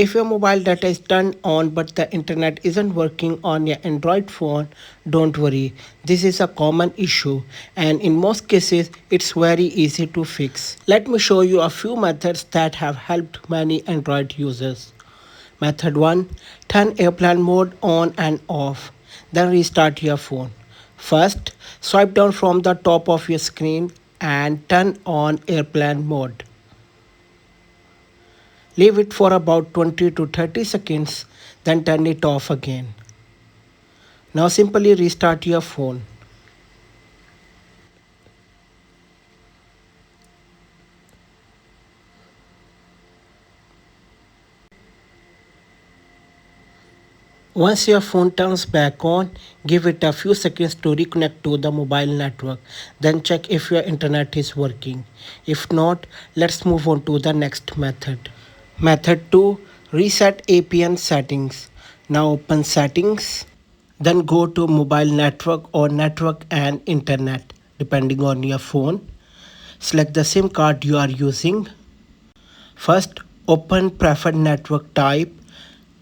If your mobile data is turned on but the internet isn't working on your Android phone, don't worry. This is a common issue and in most cases it's very easy to fix. Let me show you a few methods that have helped many Android users. Method 1. Turn airplane mode on and off. Then restart your phone. First, swipe down from the top of your screen and turn on airplane mode. Leave it for about 20 to 30 seconds, then turn it off again. Now simply restart your phone. Once your phone turns back on, give it a few seconds to reconnect to the mobile network. Then check if your internet is working. If not, let's move on to the next method. Method 2. Reset APN settings. Now open settings. Then go to mobile network or network and internet depending on your phone. Select the SIM card you are using. First, open preferred network type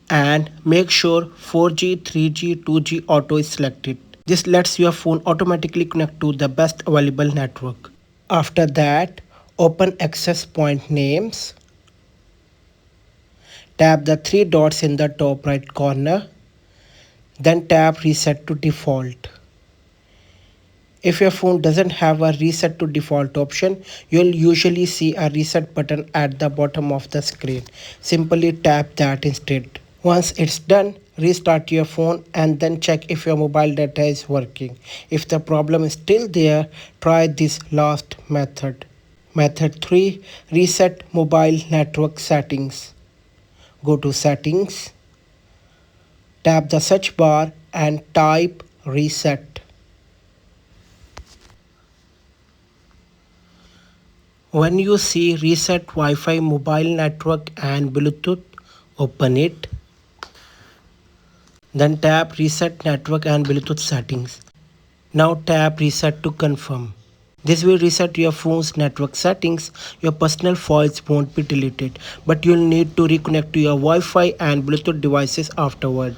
and make sure 4G, 3G, 2G auto is selected. This lets your phone automatically connect to the best available network. After that, open access point names. Tap the three dots in the top right corner. Then tap reset to default. If your phone doesn't have a reset to default option, you'll usually see a reset button at the bottom of the screen. Simply tap that instead. Once it's done, restart your phone and then check if your mobile data is working. If the problem is still there, try this last method. Method 3. Reset mobile network settings. Go to settings, tap the search bar and type reset. When you see reset Wi-Fi mobile network and Bluetooth, open it. Then tap reset network and Bluetooth settings. Now tap reset to confirm. This will reset your phone's network settings. Your personal files won't be deleted, but you'll need to reconnect to your Wi-Fi and Bluetooth devices afterward.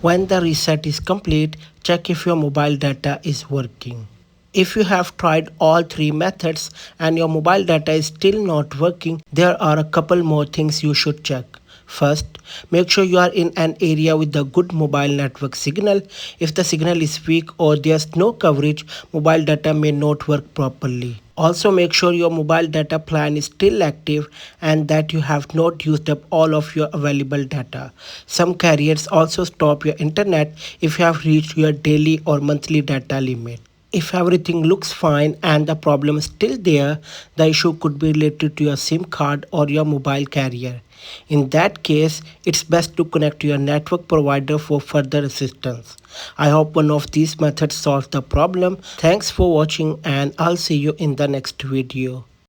When the reset is complete, check if your mobile data is working. If you have tried all three methods and your mobile data is still not working, there are a couple more things you should check. First, make sure you are in an area with a good mobile network signal. If the signal is weak or there's no coverage, mobile data may not work properly. Also, make sure your mobile data plan is still active and that you have not used up all of your available data. Some carriers also stop your internet if you have reached your daily or monthly data limit. If everything looks fine and the problem is still there, the issue could be related to your SIM card or your mobile carrier. In that case, it's best to connect to your network provider for further assistance. I hope one of these methods solves the problem. Thanks for watching and I'll see you in the next video.